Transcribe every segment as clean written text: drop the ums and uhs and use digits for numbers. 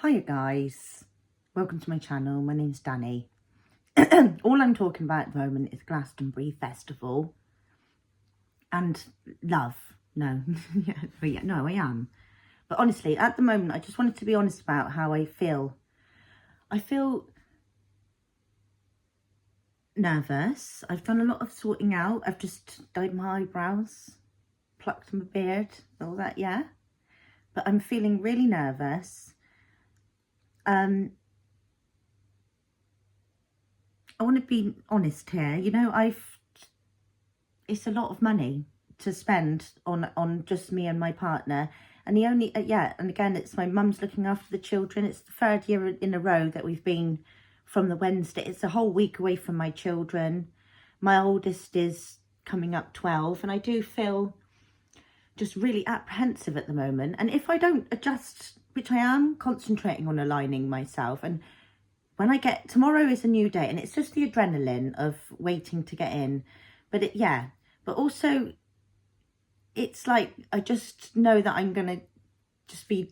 Hiya guys, welcome to my channel. My name's Danny. All I'm talking about at the moment is Glastonbury Festival and love. No, no, I am. But honestly, at the moment, I just wanted to be honest about how I feel. I feel nervous. I've done a lot of sorting out. I've just dyed my eyebrows, plucked my beard, all that, yeah. But I'm feeling really nervous. I want to be honest here. You know, it's a lot of money to spend on just me and my partner. And the only, and again, it's my mum's looking after the children. It's the third year in a row that we've been from the Wednesday. It's a whole week away from my children. My oldest is coming up 12, and I do feel just really apprehensive at the moment. And if I don't adjust, which I am concentrating on aligning myself, and when I get, tomorrow is a new day, and it's just the adrenaline of waiting to get in. But but also it's like, I just know that I'm going to just be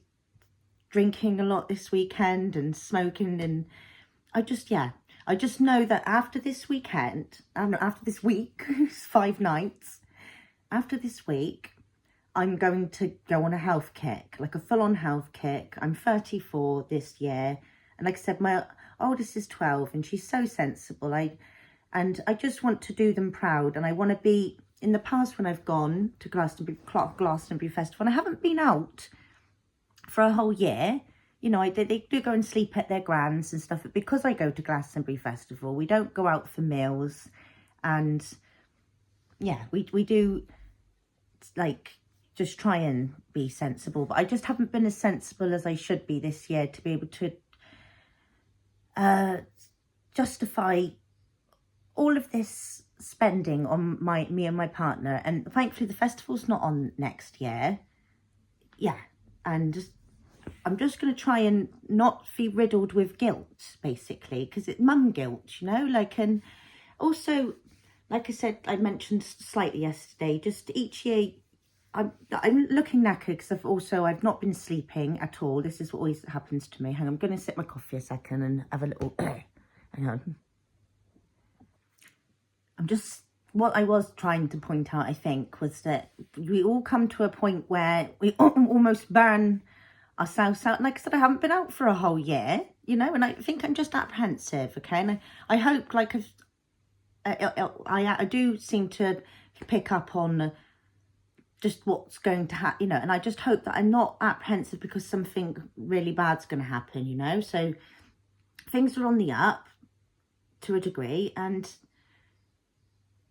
drinking a lot this weekend and smoking. And I just know that after this weekend, after this week, 5 nights, after this week, I'm going to go on a health kick, like a full-on health kick. I'm 34 this year. And like I said, my oldest is 12 and she's so sensible. And I just want to do them proud. And I want to be, in the past when I've gone to Glastonbury Festival, and I haven't been out for a whole year. You know, they do go and sleep at their grands and stuff. But because I go to Glastonbury Festival, we don't go out for meals. And yeah, we do, like, just try and be sensible. But I just haven't been as sensible as I should be this year to be able to justify all of this spending on me and my partner. And thankfully the festival's not on next year. Yeah, and I'm just going to try and not be riddled with guilt, basically, because it's mum guilt, you know, like. And also, like I said, I mentioned slightly yesterday, just each year I'm looking knackered because I've not been sleeping at all. This is what always happens to me. Hang on, I'm going to sip my coffee a second and have a little hang on. What I was trying to point out, I think, was that we all come to a point where we almost burn ourselves out. Like I said, I haven't been out for a whole year, you know, and I think I'm just apprehensive, okay? And I hope, like, I do seem to pick up on just what's going to happen, you know, and I just hope that I'm not apprehensive because something really bad's going to happen, you know. So things are on the up to a degree, and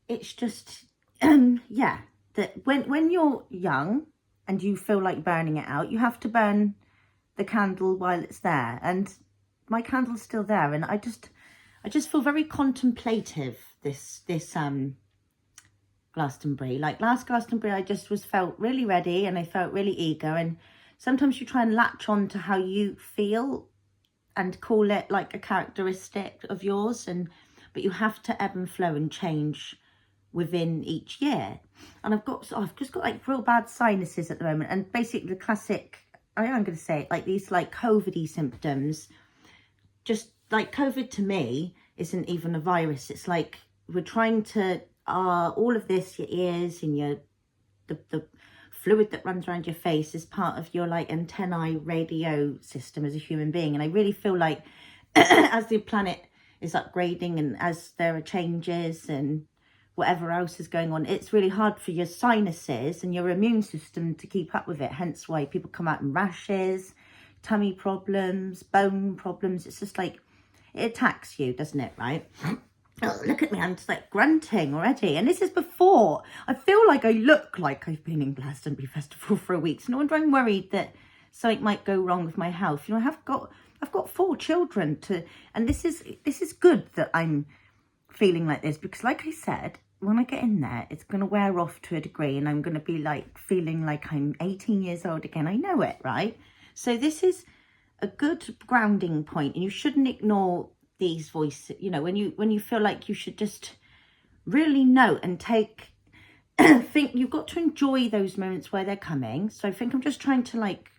it's just, yeah, that when you're young and you feel like burning it out, you have to burn the candle while it's there. And my candle's still there, and I just feel very contemplative this Glastonbury. Like last Glastonbury, I just felt really ready and I felt really eager. And sometimes you try and latch on to how you feel and call it like a characteristic of yours, but you have to ebb and flow and change within each year. And I've just got like real bad sinuses at the moment, and basically the classic, I am going to say it, like these like COVID-y symptoms. Just like COVID to me isn't even a virus. It's like we're trying to all of this, your ears and the fluid that runs around your face is part of your like antennae radio system as a human being. And I really feel like as the planet is upgrading and as there are changes and whatever else is going on, it's really hard for your sinuses and your immune system to keep up with it. Hence why people come out in rashes, tummy problems, bone problems. It's just like, it attacks you, doesn't it, right? Oh, look at me, I'm just like grunting already. And this is before I feel like I look like I've been in Glastonbury Festival for a week. So no wonder I'm worried that something might go wrong with my health. You know, I've got 4 children and this is good that I'm feeling like this, because like I said, when I get in there, it's going to wear off to a degree and I'm going to be like feeling like I'm 18 years old again. I know it, right? So this is a good grounding point, and you shouldn't ignore these voices, you know, when you feel like you should just really note and think you've got to enjoy those moments where they're coming. So I think I'm just trying to like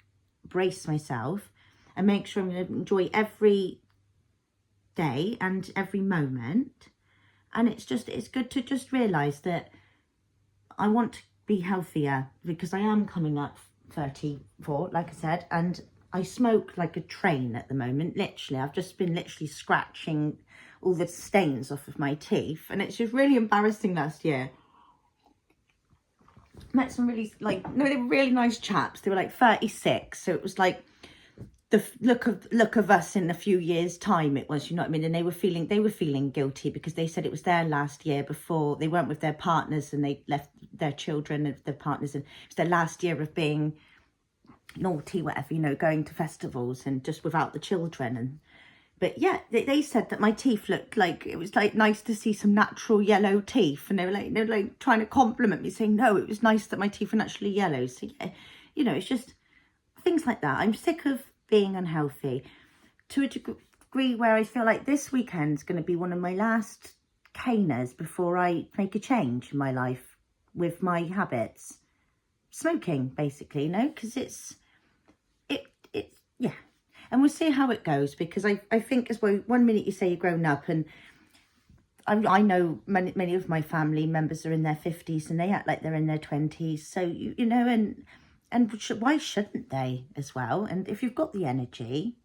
brace myself and make sure I'm going to enjoy every day and every moment. And it's good to just realise that I want to be healthier, because I am coming up 34, like I said, and I smoke like a train at the moment. Literally, I've just been scratching all the stains off of my teeth, and it's just really embarrassing. Last year met some really they were really nice chaps. They were like 36, so it was like the look of us in a few years' time. It was, you know what I mean? And they were feeling guilty, because they said it was their last year before they weren't with their partners, and they left their children and their partners, and it was their last year of being naughty, whatever, you know, going to festivals and just without the children. But yeah, they said that my teeth looked like, it was like nice to see some natural yellow teeth, and they were like trying to compliment me, saying no, it was nice that my teeth were naturally yellow. So yeah, you know, it's just things like that. I'm sick of being unhealthy to a degree where I feel like this weekend's going to be one of my last caners before I make a change in my life with my habits. Smoking, basically, you know, because it's yeah. And we'll see how it goes, because I think as well, one minute you say you're grown up, and I know many of my family members are in their 50s and they act like they're in their 20s. So, you know, and why shouldn't they as well? And if you've got the energy,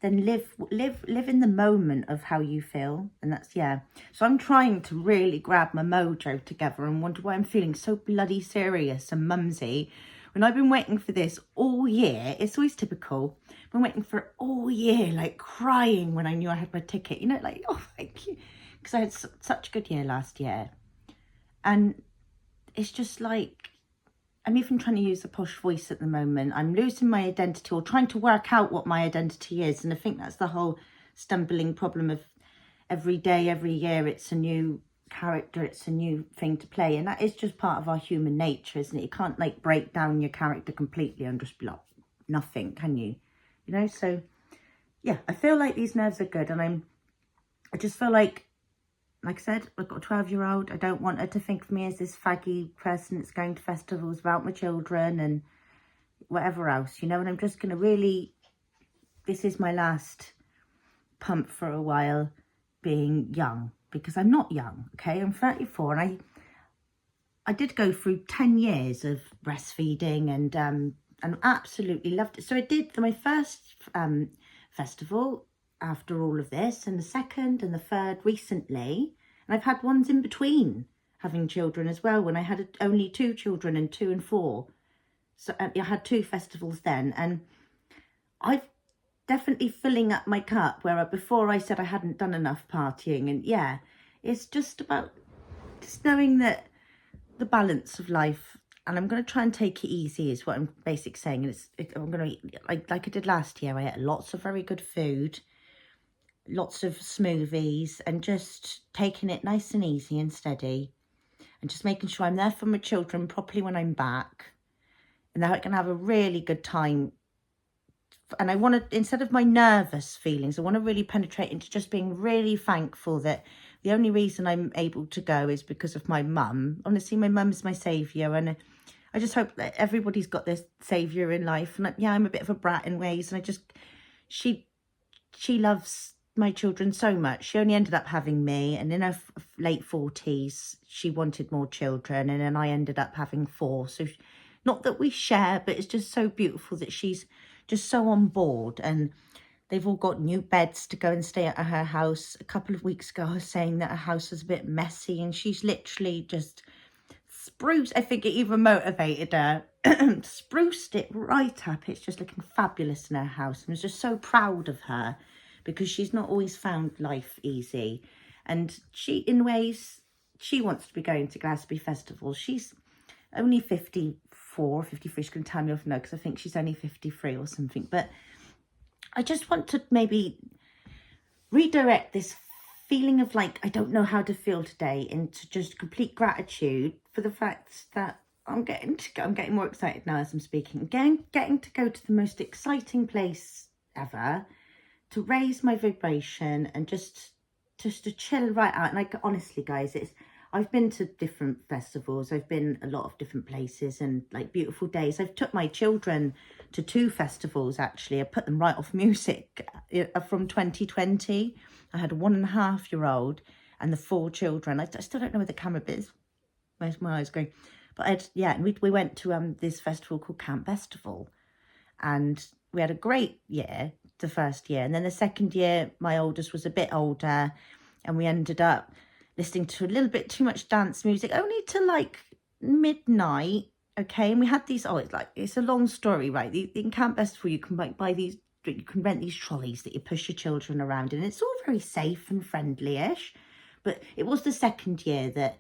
then live in the moment of how you feel. And that's, yeah. So I'm trying to really grab my mojo together and wonder why I'm feeling so bloody serious and mumsy when I've been waiting for this all year. It's always typical. I've been waiting for it all year, like crying when I knew I had my ticket, you know, like, oh, thank you. Because I had such a good year last year. And it's just like, I'm even trying to use a posh voice at the moment. I'm losing my identity, or trying to work out what my identity is. And I think that's the whole stumbling problem of every day, every year, it's a new character, it's a new thing to play. And that is just part of our human nature, isn't it? You can't like break down your character completely and just be like nothing, can you? You know, so yeah, I feel like these nerves are good. And I just feel like I said, I've got a 12-year-old. I don't want her to think of me as this faggy person that's going to festivals without my children and whatever else, you know. And I'm just going to really, this is my last pump for a while being young, because I'm not young, okay? I'm 34, and I did go through 10 years of breastfeeding and absolutely loved it. So I did my first festival after all of this, and the second and the third recently, and I've had ones in between having children as well, when I had only 2 children, and 2 and 4. So I had 2 festivals then, and I've definitely filling up my cup, where before I said I hadn't done enough partying. And yeah, it's just about just knowing that the balance of life, and I'm going to try and take it easy is what I'm basically saying. And I'm going to eat like I did last year. I ate lots of very good food, lots of smoothies, and just taking it nice and easy and steady, and just making sure I'm there for my children properly when I'm back, and they're going to have a really good time. And I want to, instead of my nervous feelings, I want to really penetrate into just being really thankful that the only reason I'm able to go is because of my mum. Honestly, my mum's my saviour, and I just hope that everybody's got this saviour in life. And yeah, I'm a bit of a brat in ways, and she loves my children so much. She only ended up having me, and in her late 40s she wanted more children, and then I ended up having 4. So not that we share, but it's just so beautiful that she's just so on board. And they've all got new beds to go and stay at her house. A couple of weeks ago I was saying that her house was a bit messy, and she's literally just spruced, I think it even motivated her, spruced it right up. It's just looking fabulous in her house. I was just so proud of her, because she's not always found life easy. And she, in ways, she wants to be going to Glastonbury Festival. She's only 54, 53. She's going to tell me off now, because I think she's only 53 or something. But I just want to maybe redirect this feeling of like, I don't know how to feel today, into just complete gratitude for the fact that I'm getting more excited now as I'm speaking. Getting to go to the most exciting place ever, to raise my vibration and just to chill right out. And like, honestly guys, I've been to different festivals. I've been a lot of different places and like beautiful days. I've took my children to 2 festivals, actually. I put them right off music from 2020. I had a 1.5-year-old and the 4 children. I still don't know where the camera is. Where's my eyes going? But we went to this festival called Camp Festival, and we had a great year the first year, and then the second year my oldest was a bit older, and we ended up listening to a little bit too much dance music, only to like midnight. Okay, and we had these, it's a long story, right? In Camp Festival you can buy these, you can rent these trolleys that you push your children around in. It's all very safe and friendly-ish. But it was the second year that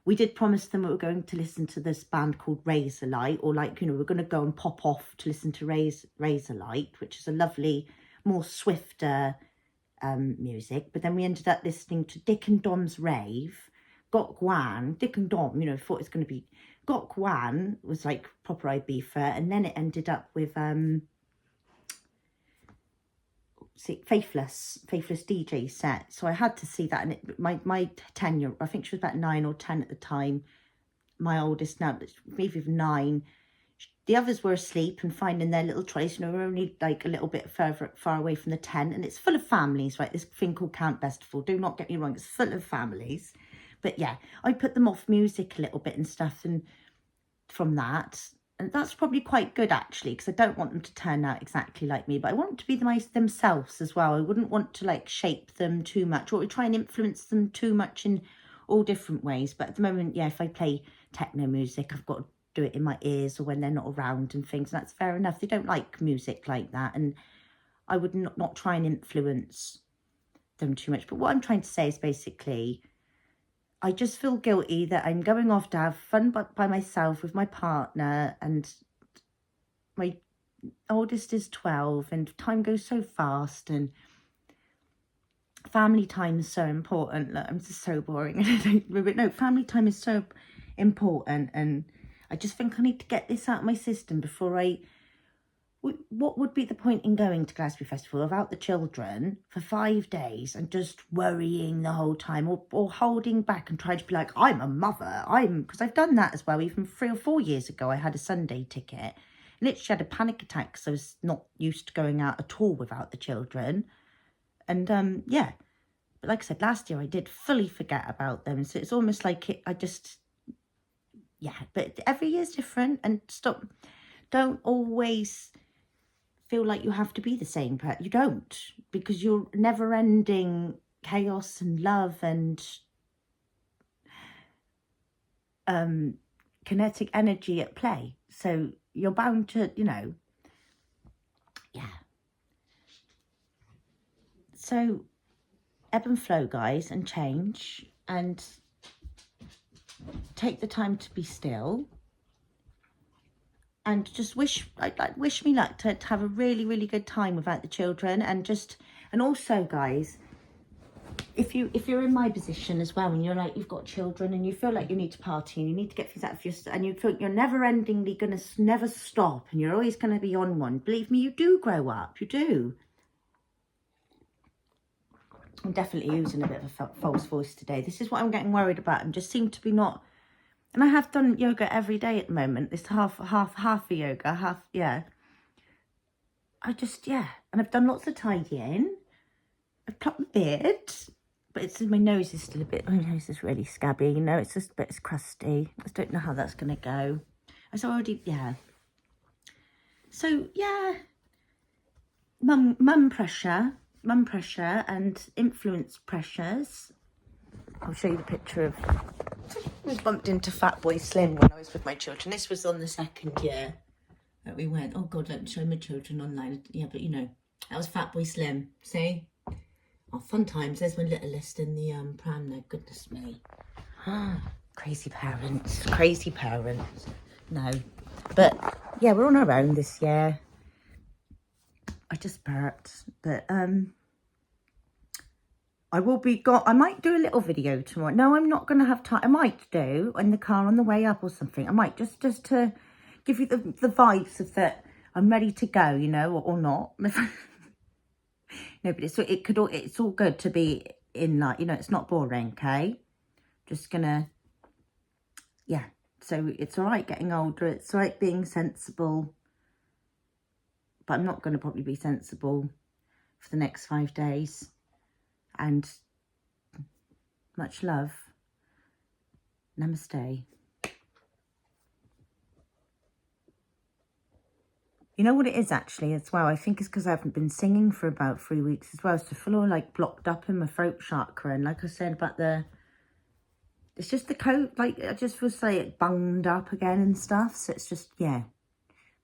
we did promise them we were going to listen to this band called Razorlight, or like, you know, we're going to go and pop off to listen to Razorlight, which is a lovely, more swifter music. But then we ended up listening to Dick and Dom's Rave. Gok Wan, Dick and Dom, you know, thought it was going to be, Gok Wan was like proper Ibiza, and then it ended up with Faithless DJ set. So I had to see that, and my 10-year, I think she was about 9 or 10 at the time, my oldest now, maybe 9. The others were asleep and finding their little trolleys. You know, we're only like a little bit far away from the tent, and it's full of families, right? This thing called Camp Festival, do not get me wrong, it's full of families. But yeah, I put them off music a little bit and stuff, and from that, and that's probably quite good actually, because I don't want them to turn out exactly like me, but I want them to be themselves as well. I wouldn't want to like shape them too much, or try and influence them too much in all different ways. But at the moment, yeah, if I play techno music, I've got to do it in my ears or when they're not around and things, and that's fair enough. They don't like music like that, and I would not try and influence them too much. But what I'm trying to say is basically, I just feel guilty that I'm going off to have fun by myself with my partner, and my oldest is 12, and time goes so fast, and family time is so important. Look, I'm just so boring. But no, family time is so important, and I just think I need to get this out of my system before what would be the point in going to Glastonbury Festival without the children for 5 days and just worrying the whole time, or holding back and trying to be like, I'm a mother, because I've done that as well. Even 3 or 4 years ago, I had a Sunday ticket. Literally had a panic attack because I was not used to going out at all without the children. And yeah, but like I said, last year I did fully forget about them. So it's almost like but every year's different, and don't always feel like you have to be the same person. You don't, because you're never-ending chaos and love and kinetic energy at play. So you're bound to, you know, yeah. So ebb and flow, guys, and change, and take the time to be still. And just wish me luck to have a really, really good time without the children. And also, guys, if you're in my position as well, and you're like, you've got children and you feel like you need to party and you need to get things out of your, and you feel you're never-endingly going to never stop and you're always going to be on one, believe me, you do grow up. You do. I'm definitely using a bit of a false voice today. This is what I'm getting worried about. I just seem to be not. And I have done yoga every day at the moment. It's half a yoga, yeah. And I've done lots of tidying. I've plucked my beard, but my nose is still my nose is really scabby, you know, it's just a bit crusty. I don't know how that's going to go. So, yeah, mum pressure and influence pressures. I'll show you the picture of, I was bumped into Fatboy Slim when I was with my children. This was on the second year that we went. Oh God, let me show my children online. Yeah, but you know, that was Fatboy Slim. See? Oh, fun times. There's my littlest in the pram there. Goodness me. Crazy parents. No. But yeah, we're on our own this year. I just burped. But I might do a little video tomorrow. No, I'm not going to have time. I might do in the car on the way up or something. I might just to give you the vibes of that I'm ready to go, you know, or not. No, but it's all good to be in, like, you know, it's not boring, okay? Just gonna yeah, so it's all right getting older. It's all right being sensible. But I'm not going to probably be sensible for the next 5 days. And much love. Namaste. You know what it is actually as well? I think it's because I haven't been singing for about 3 weeks as well. So I feel all like blocked up in my throat chakra. And like I said about it's just the coat, like I just feel like it bunged up again and stuff. So it's just, yeah.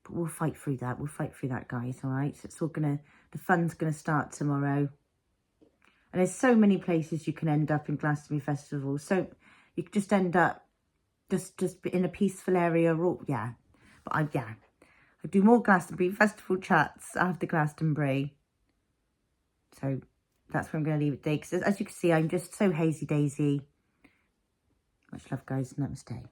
But we'll fight through that. We'll fight through that, guys, all right? So it's all the fun's going to start tomorrow. And there's so many places you can end up in Glastonbury Festival. So you could just end up just in a peaceful area. Or, yeah. But I do more Glastonbury Festival chats after Glastonbury. So that's where I'm going to leave it today. Because as you can see, I'm just so hazy daisy. Much love, guys. Namaste.